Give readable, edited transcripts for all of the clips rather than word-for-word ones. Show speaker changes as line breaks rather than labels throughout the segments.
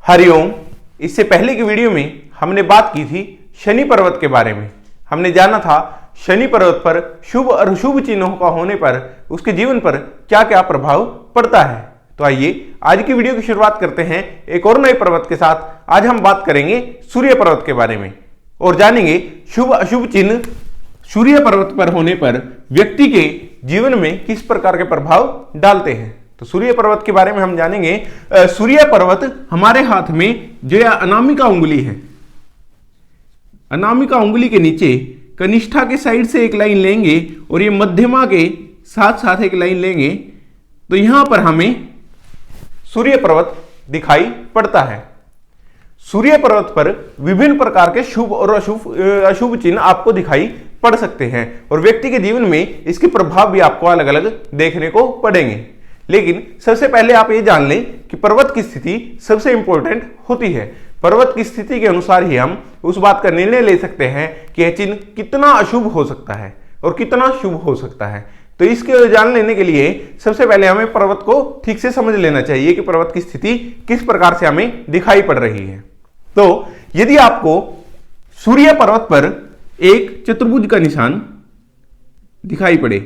हरिओम। इससे पहले की वीडियो में हमने बात की थी शनि पर्वत के बारे में। हमने जाना था शनि पर्वत पर शुभ और अशुभ चिन्हों का होने पर उसके जीवन पर क्या क्या प्रभाव पड़ता है। तो आइए आज की वीडियो की शुरुआत करते हैं एक और नए पर्वत के साथ। आज हम बात करेंगे सूर्य पर्वत के बारे में और जानेंगे शुभ अशुभ चिन्ह सूर्य पर्वत पर होने पर व्यक्ति के जीवन में किस प्रकार के प्रभाव डालते हैं। तो सूर्य पर्वत के बारे में हम जानेंगे। सूर्य पर्वत हमारे हाथ में जो यह अनामिका उंगली है, अनामिका उंगली के नीचे कनिष्ठा के साइड से एक लाइन लेंगे और ये मध्यमा के साथ साथ एक लाइन लेंगे तो यहां पर हमें सूर्य पर्वत दिखाई पड़ता है। सूर्य पर्वत पर विभिन्न प्रकार के शुभ और अशुभ चिन्ह आपको दिखाई पड़ सकते हैं और व्यक्ति के जीवन में इसके प्रभाव भी आपको अलग अलग देखने को पड़ेंगे। लेकिन सबसे पहले आप ये जान लें कि पर्वत की स्थिति सबसे इंपॉर्टेंट होती है। पर्वत की स्थिति के अनुसार ही हम उस बात का निर्णय ले सकते हैं कि यह चिन्ह कितना अशुभ हो सकता है और कितना शुभ हो सकता है। तो इसके जान लेने के लिए सबसे पहले हमें पर्वत को ठीक से समझ लेना चाहिए कि पर्वत की स्थिति किस प्रकार से हमें दिखाई पड़ रही है। तो यदि आपको सूर्य पर्वत पर एक चतुर्भुज का निशान दिखाई पड़े,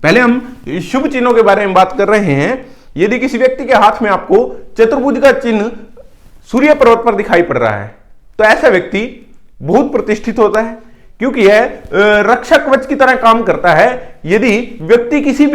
पहले हम शुभ चिन्हों के बारे में बात कर रहे हैं। यदि किसी व्यक्ति के हाथ में आपको चतुर्भुज का चिन्ह सूर्य पर्वत पर दिखाई पड़ रहा है तो ऐसा व्यक्ति बहुत प्रतिष्ठित होता है, क्योंकि यह रक्षक कवच की तरह काम करता है। यदि व्यक्ति किसी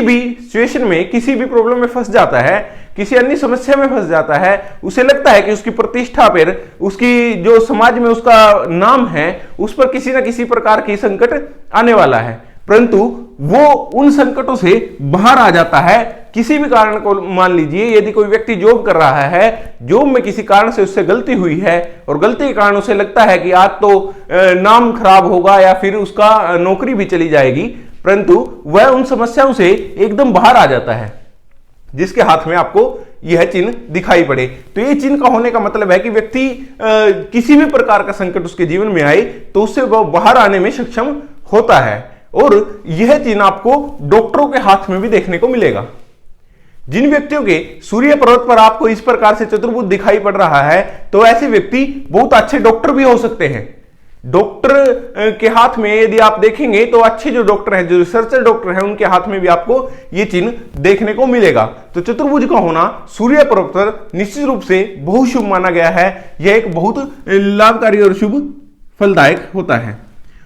भी सिचुएशन में, किसी भी प्रॉब्लम में फंस जाता है, किसी अन्य समस्या में फंस जाता है, उसे लगता है कि उसकी प्रतिष्ठा पर, उसकी जो समाज में उसका नाम है, उस पर किसी ना किसी प्रकार की संकट आने वाला है, परंतु वो उन संकटों से बाहर आ जाता है। किसी भी कारण को मान लीजिए, यदि कोई व्यक्ति जॉब कर रहा है, जॉब में किसी कारण से उससे गलती हुई है और गलती के कारण उसे लगता है कि आज तो नाम खराब होगा या फिर उसका नौकरी भी चली जाएगी, परंतु वह उन समस्याओं से एकदम बाहर आ जाता है जिसके हाथ में आपको यह चिन्ह दिखाई पड़े। तो ये चिन्ह का होने का मतलब है कि व्यक्ति किसी भी प्रकार का संकट उसके जीवन में आए तो उससे वह बाहर आने में सक्षम होता है। और यह चिन्ह आपको डॉक्टरों के हाथ में भी देखने को मिलेगा। जिन व्यक्तियों के सूर्य पर्वत पर आपको इस प्रकार से चतुर्भुज दिखाई पड़ रहा है तो ऐसे व्यक्ति बहुत अच्छे डॉक्टर भी हो सकते हैं। डॉक्टर के हाथ में यदि आप देखेंगे तो अच्छे जो डॉक्टर हैं, जो रिसर्चर डॉक्टर हैं, उनके हाथ में भी आपको यह चिन्ह देखने को मिलेगा। तो चतुर्भुज का होना सूर्य पर्वत पर निश्चित रूप से बहुत शुभ माना गया है। यह एक बहुत लाभकारी और शुभ फलदायक होता है।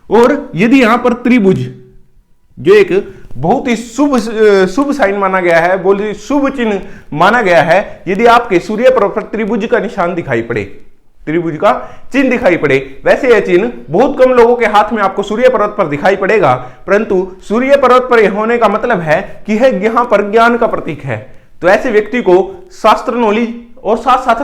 और यदि यहां पर त्रिभुज, जो एक बहुत ही शुभ साइन माना गया है, बोलिए शुभ चिन्ह माना गया है, यदि आपके सूर्य पर्वत पर त्रिभुज का निशान दिखाई पड़े, त्रिभुज का चिन्ह दिखाई पड़े, वैसे यह चिन्ह बहुत कम लोगों के हाथ में आपको सूर्य पर्वत पर दिखाई पड़ेगा, परंतु सूर्य पर्वत पर यह होने का मतलब है कि यह यहां पर ज्ञान का प्रतीक है। तो ऐसे व्यक्ति को शास्त्र नॉलेज और साथ साथ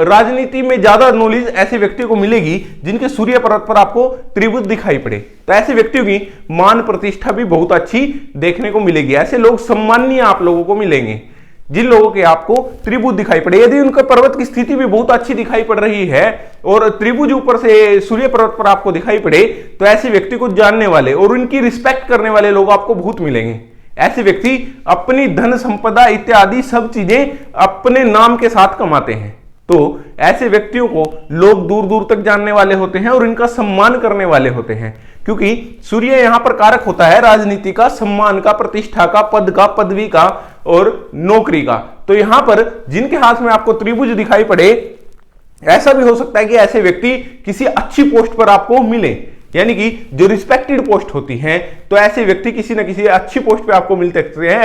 राजनीति में ज्यादा नॉलेज ऐसे व्यक्तियों को मिलेगी जिनके सूर्य पर्वत पर आपको त्रिभुज दिखाई पड़े। तो ऐसे व्यक्तियों की मान प्रतिष्ठा भी बहुत अच्छी देखने को मिलेगी। ऐसे लोग सम्माननीय आप लोगों को मिलेंगे जिन लोगों के आपको त्रिभुज दिखाई पड़े। यदि उनका पर्वत की स्थिति भी बहुत अच्छी दिखाई पड़ रही है और त्रिभुज ऊपर से सूर्य पर्वत पर आपको दिखाई पड़े तो ऐसे व्यक्ति को जानने वाले और उनकी रिस्पेक्ट करने वाले लोग आपको बहुत मिलेंगे। ऐसे व्यक्ति अपनी धन संपदा इत्यादि सब चीजें अपने नाम के साथ कमाते हैं। तो ऐसे व्यक्तियों को लोग दूर दूर तक जानने वाले होते हैं और इनका सम्मान करने वाले होते हैं, क्योंकि सूर्य यहां पर कारक होता है राजनीति का, सम्मान का, प्रतिष्ठा का, पद का, पदवी का और नौकरी का। तो यहां पर जिनके हाथ में आपको त्रिभुज दिखाई पड़े, ऐसा भी हो सकता है कि ऐसे व्यक्ति किसी अच्छी पोस्ट पर आपको मिले, यानी कि जो रिस्पेक्टेड पोस्ट होती हैं, तो ऐसे व्यक्ति किसी न किसी अच्छी पोस्ट पे आपको मिल सकते हैं।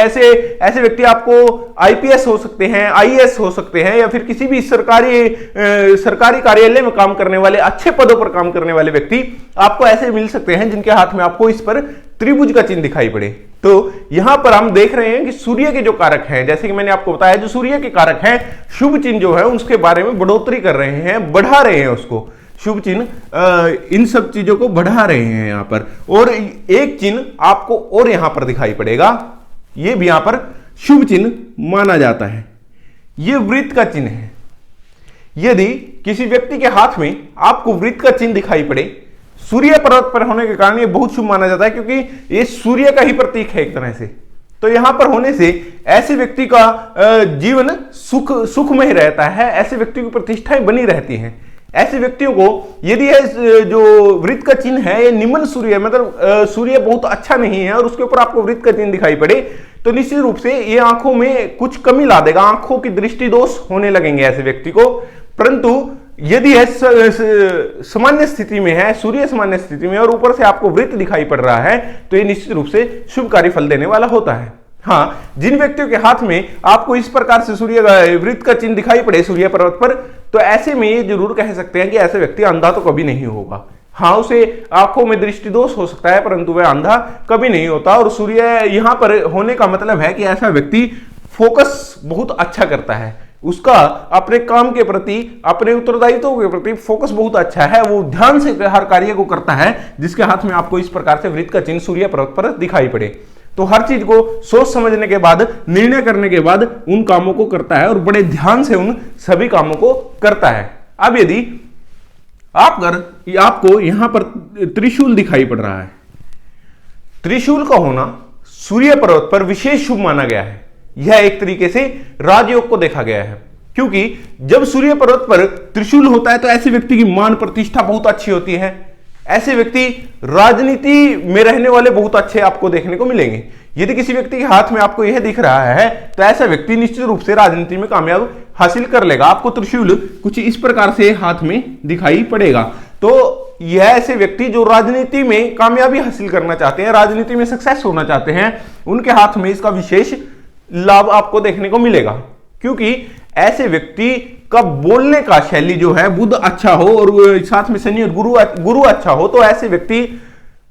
ऐसे व्यक्ति आपको आईपीएस हो सकते हैं, आईएएस हो सकते हैं, या फिर किसी भी सरकारी कार्यालय में काम करने वाले, अच्छे पदों पर काम करने वाले व्यक्ति आपको ऐसे मिल सकते हैं जिनके हाथ में आपको इस पर त्रिभुज का चिन्ह दिखाई पड़े। तो यहां पर हम देख रहे हैं कि सूर्य के जो कारक हैं, जैसे कि मैंने आपको बताया, जो सूर्य के कारक हैं, शुभ चिन्ह जो है उसके बारे में बढ़ोतरी कर रहे हैं, बढ़ा रहे हैं उसको। शुभ चिन्ह इन सब चीजों को बढ़ा रहे हैं यहां पर। और एक चिन्ह आपको और यहां पर दिखाई पड़ेगा, यह भी यहां पर शुभ चिन्ह माना जाता है। यह वृत्त का चिन्ह है। यदि किसी व्यक्ति के हाथ में आपको वृत्त का चिन्ह दिखाई पड़े, सूर्य पर्वत पर होने के कारण यह बहुत शुभ माना जाता है, क्योंकि यह सूर्य का ही प्रतीक है एक तरह से। तो यहां पर होने से ऐसे व्यक्ति का जीवन सुखमय रहता है, ऐसे व्यक्ति की प्रतिष्ठाएं बनी रहती हैं। ऐसे व्यक्तियों को यदि जो वृत्त का चिन्ह है ये निम्न सूर्य, मतलब सूर्य बहुत अच्छा नहीं है और उसके ऊपर आपको वृत्त का चिन्ह दिखाई पड़े, तो निश्चित रूप से ये आंखों में कुछ कमी ला देगा, आंखों की दृष्टि दोष होने लगेंगे ऐसे व्यक्ति को। परंतु यदि सामान्य स्थिति में है, सूर्य सामान्य स्थिति में और ऊपर से आपको वृत्त दिखाई पड़ रहा है, तो ये निश्चित रूप से शुभकारी फल देने वाला होता है। हाँ, जिन व्यक्तियों के हाथ में आपको इस प्रकार से सूर्य वृत्त का चिन्ह दिखाई पड़े सूर्य पर्वत पर, तो ऐसे में ये जरूर कह सकते हैं कि ऐसे व्यक्ति अंधा तो कभी नहीं होगा। हाँ, उसे आंखों में दृष्टि दोष हो सकता है परंतु वह अंधा कभी नहीं होता। और सूर्य यहां पर होने का मतलब है कि ऐसा व्यक्ति फोकस बहुत अच्छा करता है, उसका अपने काम के प्रति, अपने उत्तरदायित्वों के प्रति फोकस बहुत अच्छा है, वो ध्यान से हर कार्य को करता है जिसके हाथ में आपको इस प्रकार से वृत्त का चिन्ह सूर्य पर्वत पर दिखाई पड़े। तो हर चीज को सोच समझने के बाद, निर्णय करने के बाद उन कामों को करता है और बड़े ध्यान से उन सभी कामों को करता है। अब यदि आपको यहां पर त्रिशूल दिखाई पड़ रहा है, त्रिशूल का होना सूर्य पर्वत पर विशेष शुभ माना गया है। यह एक तरीके से राजयोग को देखा गया है, क्योंकि जब सूर्य पर्वत पर त्रिशूल होता है तो ऐसे व्यक्ति की मान प्रतिष्ठा बहुत अच्छी होती है। ऐसे व्यक्ति राजनीति में रहने वाले बहुत अच्छे आपको देखने को मिलेंगे। यदि किसी व्यक्ति के हाथ में आपको यह दिख रहा है तो ऐसा व्यक्ति निश्चित रूप से राजनीति में कामयाब हासिल कर लेगा। आपको त्रिशूल कुछ इस प्रकार से हाथ में दिखाई पड़ेगा, तो यह ऐसे व्यक्ति जो राजनीति में कामयाबी हासिल करना चाहते हैं, राजनीति में सक्सेस होना चाहते हैं, उनके हाथ में इसका विशेष लाभ आपको देखने को मिलेगा। क्योंकि ऐसे व्यक्ति का बोलने का शैली जो है, बुध अच्छा हो और साथ में शनि और गुरु अच्छा हो, तो ऐसे व्यक्ति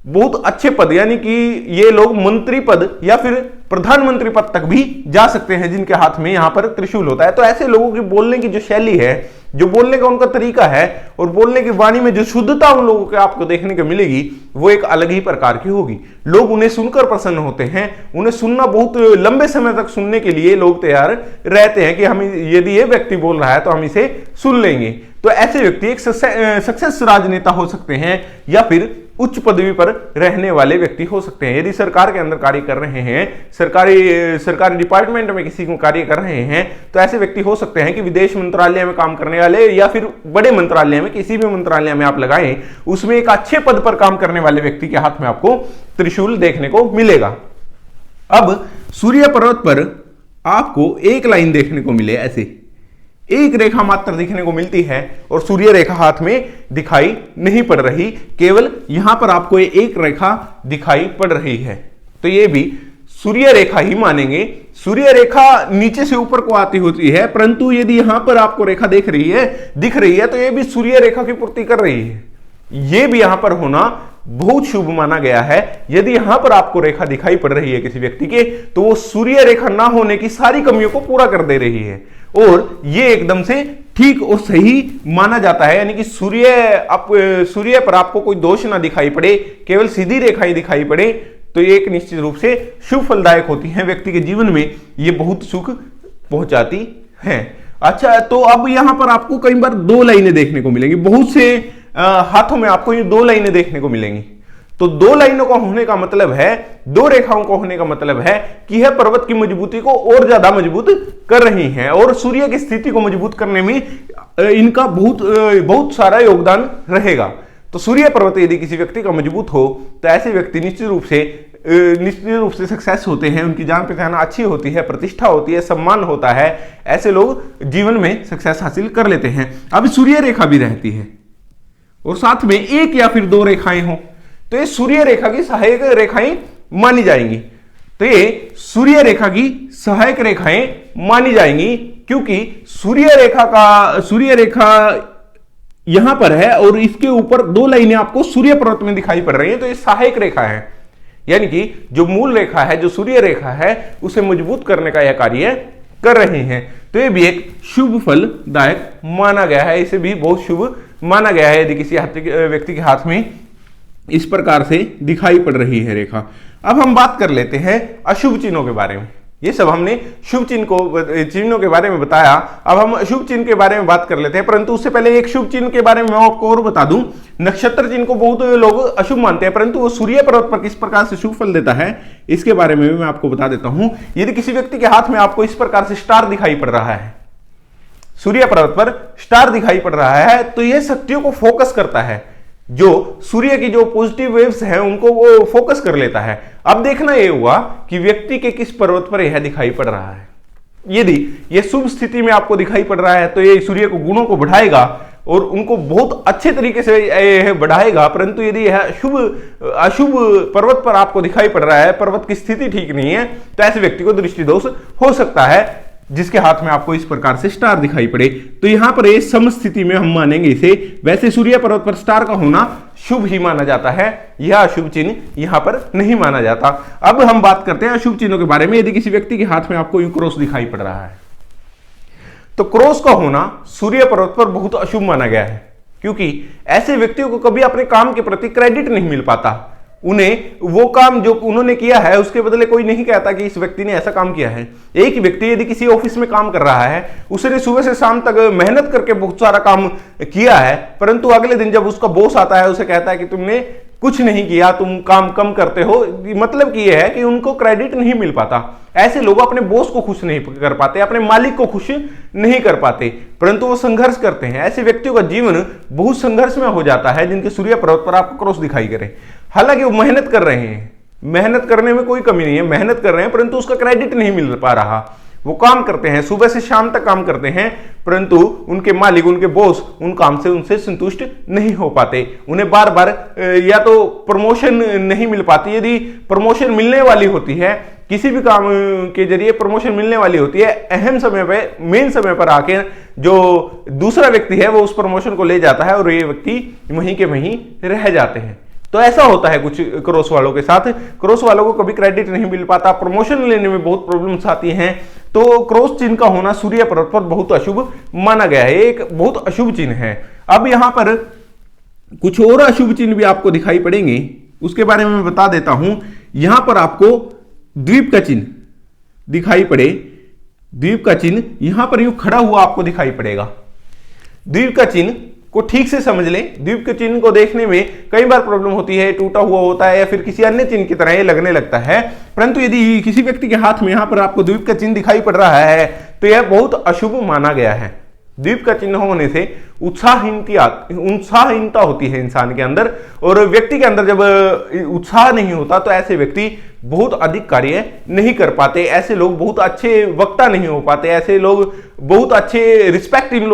बहुत अच्छे पद, यानी कि ये लोग मंत्री पद या फिर प्रधानमंत्री पद तक भी जा सकते हैं जिनके हाथ में यहां पर त्रिशूल होता है। तो ऐसे लोगों की बोलने की जो शैली है, जो बोलने का उनका तरीका है और बोलने की वाणी में जो शुद्धता उन लोगों के आपको देखने को मिलेगी, वो एक अलग ही प्रकार की होगी। लोग उन्हें सुनकर प्रसन्न होते हैं, उन्हें सुनना बहुत लंबे समय तक सुनने के लिए लोग तैयार रहते हैं कि हम यदि ये व्यक्ति बोल रहा है तो हम इसे सुन लेंगे। तो ऐसे व्यक्ति एक सक्सेस राजनेता हो सकते हैं या फिर उच्च पदवी पर रहने वाले व्यक्ति हो सकते हैं। यदि सरकार के अंदर कार्य कर रहे हैं, सरकारी डिपार्टमेंट में किसी को कार्य कर रहे हैं, तो ऐसे व्यक्ति हो सकते हैं कि विदेश मंत्रालय में काम करने वाले या फिर बड़े मंत्रालय में, किसी भी मंत्रालय में आप लगाएं, उसमें एक अच्छे पद पर काम करने वाले व्यक्ति के हाथ में आपको त्रिशूल देखने को मिलेगा। अब सूर्य पर्वत पर आपको एक लाइन देखने को मिले, ऐसे एक रेखा मात्र दिखने को मिलती है और सूर्य रेखा हाथ में दिखाई नहीं पड़ रही, केवल यहां पर आपको एक रेखा दिखाई पड़ रही है। तो ये भी सूर्य रेखा ही मानेंगे। सूर्य रेखा नीचे से ऊपर को आती होती है, परंतु यदि यहां पर आपको रेखा दिख रही है तो ये भी सूर्य रेखा की पूर्ति कर रही है। ये भी यहां पर होना बहुत शुभ माना गया है। यदि यहां पर आपको रेखा दिखाई पड़ रही है किसी व्यक्ति के, तो वो सूर्य रेखा ना होने की सारी कमियों को पूरा कर दे रही है और ये एकदम से ठीक और सही माना जाता है। यानी कि सूर्य पर आपको कोई दोष ना दिखाई पड़े, केवल सीधी रेखा ही दिखाई पड़े, तो ये एक निश्चित रूप से शुभ फलदायक होती है। व्यक्ति के जीवन में ये बहुत सुख पहुंचाती है। अच्छा, तो अब यहां पर आपको कई बार दो लाइनें देखने को मिलेंगी, बहुत से हाथों में आपको ये दो लाइनें देखने को मिलेंगी। तो दो लाइनों का होने का मतलब है, दो रेखाओं का होने का मतलब है कि यह पर्वत की मजबूती को और ज्यादा मजबूत कर रही हैं और सूर्य की स्थिति को मजबूत करने में इनका बहुत सारा योगदान रहेगा। तो सूर्य पर्वत यदि किसी व्यक्ति का मजबूत हो तो ऐसे व्यक्ति निश्चित रूप से सक्सेस होते हैं, उनकी जान पहचान अच्छी होती है, प्रतिष्ठा होती है, सम्मान होता है। ऐसे लोग जीवन में सक्सेस हासिल कर लेते हैं। अब सूर्य रेखा भी रहती है और साथ में एक या फिर दो रेखाएं हो तो ये सूर्य रेखा की सहायक रेखाएं मानी जाएंगी। तो ये सूर्य रेखा की सहायक रेखाएं मानी जाएंगी क्योंकि सूर्य रेखा यहां पर है और इसके ऊपर दो लाइनें आपको सूर्य पर्वत में दिखाई पड़ रही हैं, तो ये सहायक रेखा है। यानी कि जो मूल रेखा है, जो सूर्य रेखा है, उसे मजबूत करने का यह कार्य कर रहे हैं। तो ये भी एक शुभ फलदायक माना गया है, इसे भी बहुत शुभ माना गया है यदि किसी व्यक्ति के हाथ में इस प्रकार से दिखाई पड़ रही है रेखा। अब हम बात कर लेते हैं अशुभ चिन्हों के बारे में। ये सब हमने शुभ चिन्हों के बारे में बताया। अब हम अशुभ चिन्ह के बारे में बात कर लेते हैं, परंतु उससे पहले एक शुभ चिन्ह के बारे में मैं आपको और बता दूं। नक्षत्र चिन्ह को बहुत लोग अशुभ मानते हैं, परंतु वो सूर्य पर्वत पर किस प्रकार से शुभ फल देता है इसके बारे में भी मैं आपको बता देता हूं। यदि किसी व्यक्ति के हाथ में आपको इस प्रकार से स्टार दिखाई पड़ रहा है, सूर्य पर्वत पर स्टार दिखाई पड़ रहा है, तो यह शक्तियों को फोकस करता है, जो सूर्य की जो पॉजिटिव वेव्स हैं उनको वो फोकस कर लेता है। अब देखना यह हुआ कि व्यक्ति के किस पर्वत पर यह दिखाई पड़ रहा है। यदि यह शुभ स्थिति में आपको दिखाई पड़ रहा है तो यह सूर्य को गुणों को बढ़ाएगा और उनको बहुत अच्छे तरीके से यह बढ़ाएगा, परंतु यदि यह अशुभ पर्वत पर आपको दिखाई पड़ रहा है, पर्वत की स्थिति ठीक नहीं है, तो ऐसे व्यक्ति को दृष्टि दोष हो सकता है, जिसके हाथ में आपको इस प्रकार से स्टार दिखाई पड़े। तो यहां पर इस समस्थिति में हम मानेंगे इसे। वैसे सूर्य पर्वत पर स्टार का होना शुभ ही माना जाता है, यह अशुभ चिन्ह यहां पर नहीं माना जाता। अब हम बात करते हैं अशुभ चिन्हों के बारे में। यदि किसी व्यक्ति के हाथ में आपको यूं क्रॉस दिखाई पड़ रहा है, तो क्रॉस का होना सूर्य पर्वत पर बहुत अशुभ माना गया है, क्योंकि ऐसे व्यक्तियों को कभी अपने काम के प्रति क्रेडिट नहीं मिल पाता। उन्हें वो काम जो उन्होंने किया है उसके बदले कोई नहीं कहता कि इस व्यक्ति ने ऐसा काम किया है। एक व्यक्ति यदि किसी ऑफिस में काम कर रहा है, उसने सुबह से शाम तक मेहनत करके बहुत सारा काम किया है, परंतु अगले दिन जब उसका बॉस आता है उसे कहता है कि तुमने कुछ नहीं किया, तुम काम कम करते हो, मतलब कि यह है कि उनको क्रेडिट नहीं मिल पाता। ऐसे लोग अपने बॉस को खुश नहीं कर पाते, अपने मालिक को खुश नहीं कर पाते, परंतु वो संघर्ष करते हैं। ऐसे व्यक्तियों का जीवन बहुत संघर्ष में हो जाता है, जिनके सूर्य पर्वत पर आपको क्रॉस दिखाई करे। हालांकि वो मेहनत कर रहे हैं, मेहनत करने में कोई कमी नहीं है, मेहनत कर रहे हैं, परंतु उसका क्रेडिट नहीं मिल पा रहा। वो काम करते हैं, सुबह से शाम तक काम करते हैं, परंतु उनके मालिक, उनके बॉस उन काम से उनसे संतुष्ट नहीं हो पाते। उन्हें बार बार या तो प्रमोशन नहीं मिल पाती। यदि प्रमोशन मिलने वाली होती है, किसी भी काम के जरिए प्रमोशन मिलने वाली होती है, अहम समय पे, मेन समय पर आके जो दूसरा व्यक्ति है वो उस प्रमोशन को ले जाता है और ये व्यक्ति वहीं के वहीं रह जाते हैं। तो ऐसा होता है कुछ क्रॉस वालों के साथ। क्रॉस वालों को कभी क्रेडिट नहीं मिल पाता, प्रमोशन लेने में बहुत प्रॉब्लम्स आती हैं। तो क्रॉस चिन्ह का होना सूर्य पर्वत पर बहुत अशुभ माना गया है, एक बहुत अशुभ चिन्ह है। अब यहां पर कुछ और अशुभ चिन्ह भी आपको दिखाई पड़ेंगे, उसके बारे में मैं बता देता हूं। यहां पर आपको द्वीप का चिन्ह दिखाई पड़े, द्वीप का चिन्ह यहां पर यूं खड़ा हुआ आपको दिखाई पड़ेगा। द्वीप का चिन्ह को ठीक से समझ लें। द्वीप के चिन्ह को देखने में कई बार प्रॉब्लम होती है, टूटा हुआ होता है या फिर किसी अन्य चिन्ह की तरह ये लगने लगता है, परंतु यदि किसी व्यक्ति के हाथ में यहां पर आपको द्वीप का चिन्ह दिखाई पड़ रहा है तो यह बहुत अशुभ माना गया है। द्वीप का चिन्ह होने से उत्साहहीनता होती है इंसान के अंदर, और व्यक्ति के अंदर जब उत्साह नहीं होता तो ऐसे व्यक्ति बहुत अधिक कार्य नहीं कर पाते। ऐसे लोग बहुत अच्छे वक्ता नहीं हो पाते, ऐसे लोग बहुत अच्छे रिस्पेक्ट इन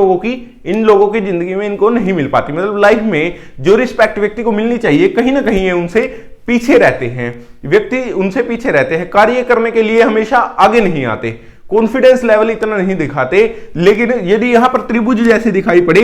लोगों की जिंदगी में इनको नहीं मिल पाती। मतलब लाइफ में जो रिस्पेक्ट व्यक्ति को मिलनी चाहिए, कहीं ना कहीं उनसे पीछे रहते हैं, व्यक्ति उनसे पीछे रहते हैं, कार्य करने के लिए हमेशा आगे नहीं आते, कॉन्फिडेंस लेवल इतना नहीं दिखाते। लेकिन यदि यहां पर त्रिभुज जैसे दिखाई पड़े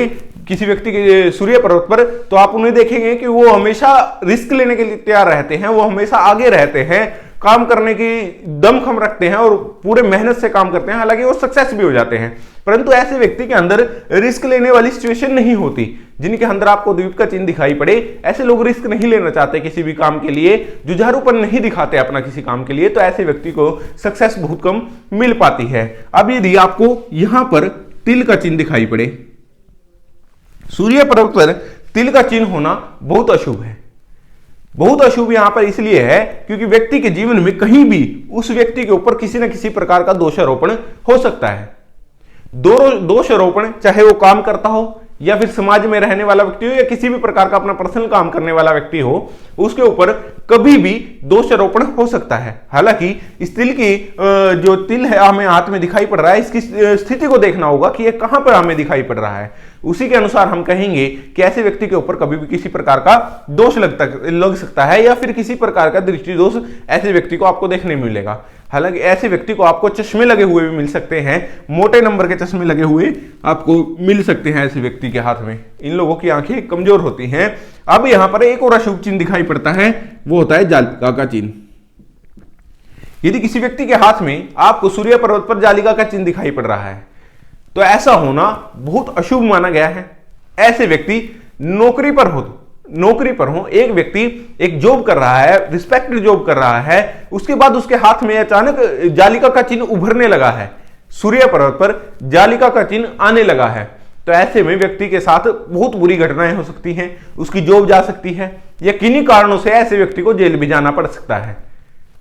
किसी व्यक्ति के सूर्य पर्वत पर, तो आप उन्हें देखेंगे कि वो हमेशा रिस्क लेने के लिए तैयार रहते हैं, वो हमेशा आगे रहते हैं, काम करने की दमखम रखते हैं और पूरे मेहनत से काम करते हैं, हालांकि वो सक्सेस भी हो जाते हैं। परंतु ऐसे व्यक्ति के अंदर रिस्क लेने वाली सिचुएशन नहीं होती। जिनके अंदर आपको द्वीप का चिन्ह दिखाई पड़े, ऐसे लोग रिस्क नहीं लेना चाहते किसी भी काम के लिए, जुझारूपन नहीं दिखाते अपना किसी काम के लिए, तो ऐसे व्यक्ति को सक्सेस बहुत कम मिल पाती है। अब यदि आपको यहां पर तिल का चिन्ह दिखाई पड़े, सूर्य पर्वत पर तिल का चिन्ह होना बहुत अशुभ है। बहुत अशुभ यहां पर इसलिए है क्योंकि व्यक्ति के जीवन में कहीं भी उस व्यक्ति के ऊपर किसी न किसी प्रकार का दोषारोपण हो सकता है। दोषारोपण चाहे वो काम करता हो या फिर समाज में रहने वाला व्यक्ति हो या किसी भी प्रकार का अपना पर्सनल काम करने वाला व्यक्ति हो, उसके ऊपर कभी भी दोषारोपण हो सकता है। हालांकि इस तिल की जो तिल है हमें हाथ में दिखाई पड़ रहा है, इसकी स्थिति को देखना होगा कि यह कहां पर हमें दिखाई पड़ रहा है। उसी के अनुसार हम कहेंगे कि ऐसे व्यक्ति के ऊपर कभी भी किसी प्रकार का दोष लग सकता है या फिर किसी प्रकार का दृष्टि दोष ऐसे व्यक्ति को आपको देखने में मिलेगा। हालांकि ऐसे व्यक्ति को आपको चश्मे लगे हुए भी मिल सकते हैं, मोटे नंबर के चश्मे लगे हुए आपको मिल सकते हैं ऐसे व्यक्ति के हाथ में। इन लोगों की आंखें कमजोर होती हैं। अब यहां पर एक और अशुभ चिन्ह दिखाई पड़ता है, वो होता है जालिका का चिन्ह। यदि किसी व्यक्ति के हाथ में आपको सूर्य पर्वत पर जालिका का चिन्ह दिखाई पड़ रहा है तो ऐसा होना बहुत अशुभ माना गया है। ऐसे व्यक्ति नौकरी पर हो नौकरी पर हो, एक व्यक्ति एक जॉब कर रहा है, रिस्पेक्टेड जॉब कर रहा है, उसके बाद उसके हाथ में अचानक जालिका का चिन्ह उभरने लगा है, सूर्य पर्वत पर जालिका का चिन्ह आने लगा है, तो ऐसे में व्यक्ति के साथ बहुत बुरी घटनाएं हो सकती हैं, उसकी जॉब जा सकती है, या किन्हीं कारणों से ऐसे व्यक्ति को जेल भी जाना पड़ सकता है।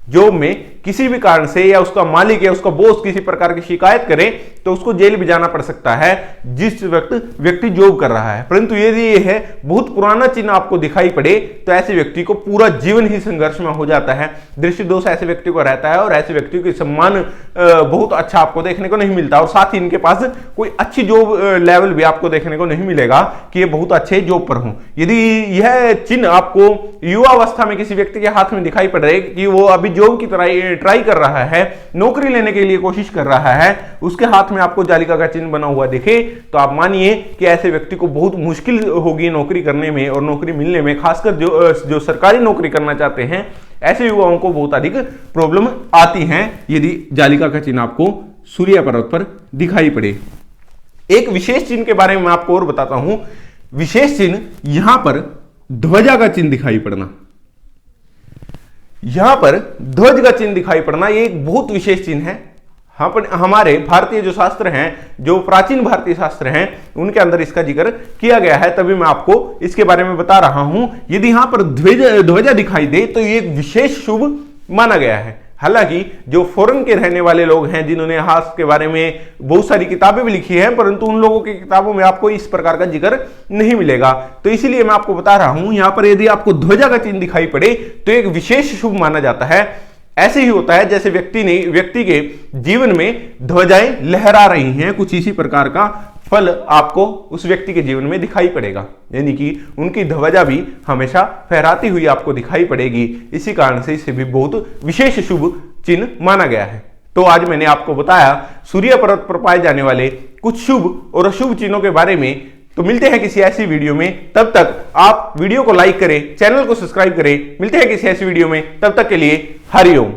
जॉब में किसी भी कारण से या उसका मालिक या उसका बॉस किसी प्रकार की शिकायत करे तो उसको जेल भी जाना पड़ सकता है जिस वक्त व्यक्ति जॉब कर रहा है। परंतु यदि ये है बहुत पुराना चिन्ह आपको दिखाई पड़े तो ऐसे व्यक्ति को पूरा जीवन ही संघर्ष में हो जाता है, दृष्टि दोष ऐसे व्यक्ति को रहता है और ऐसे व्यक्ति को सम्मान बहुत अच्छा आपको देखने को नहीं मिलता, और साथ ही इनके पास कोई अच्छी जॉब लेवल भी आपको देखने को नहीं मिलेगा कि ये बहुत अच्छे जॉब पर हों। यदि यह चिन्ह आपको युवावस्था में किसी व्यक्ति के हाथ में दिखाई पड़ रहे कि वो अभी जॉब की ट्राई कर रहा है, नौकरी लेने के लिए कोशिश कर रहा है, उसके हाथ में आपको जालिका का चिन्ह बना हुआ दिखे तो आप मानिए कि ऐसे व्यक्ति को बहुत मुश्किल होगी नौकरी करने में और नौकरी मिलने में, खासकर जो सरकारी नौकरी करना चाहते हैं ऐसे युवाओं को बहुत अधिक प्रॉब्लम आती हैं यदि जालिका का चिन्ह आपको सूर्य पर्वत पर दिखाई पड़े। एक विशेष चिन्ह के बारे में मैं आपको और बताता हूं। विशेष चिन्ह यहां पर ध्वजा का चिन्ह दिखाई पड़ना, यहां पर ध्वज का चिन्ह दिखाई पड़ना, ये एक बहुत विशेष चिन्ह है। हमारे भारतीय जो शास्त्र हैं, जो प्राचीन भारतीय शास्त्र हैं, उनके अंदर इसका जिक्र किया गया है, तभी मैं आपको इसके बारे में बता रहा हूं। यदि यहां पर ध्वजा दिखाई दे तो ये एक विशेष शुभ माना गया है। हालांकि जो फॉरेन के रहने वाले लोग हैं जिन्होंने हाथ के बारे में बहुत सारी किताबें भी लिखी हैं, परंतु उन लोगों की किताबों में आपको इस प्रकार का जिक्र नहीं मिलेगा, तो इसीलिए मैं आपको बता रहा हूं। यहां पर यदि आपको ध्वजा का चिन्ह दिखाई पड़े तो एक विशेष शुभ माना जाता है। ऐसे ही होता है जैसे व्यक्ति के जीवन में ध्वजाएं लहरा रही हैं, कुछ इसी प्रकार का फल आपको उस व्यक्ति के जीवन में दिखाई पड़ेगा, यानी कि उनकी ध्वजा भी हमेशा फहराती हुई आपको दिखाई पड़ेगी। इसी कारण से इसे भी बहुत विशेष शुभ चिन्ह माना गया है। तो आज मैंने आपको बताया सूर्य पर्वत पर पाए जाने वाले कुछ शुभ और अशुभ चिन्हों के बारे में। तो मिलते हैं किसी ऐसी वीडियो में, तब तक आप वीडियो को लाइक करें, चैनल को सब्सक्राइब करें। मिलते हैं किसी ऐसी वीडियो में, तब तक के लिए हरिओम।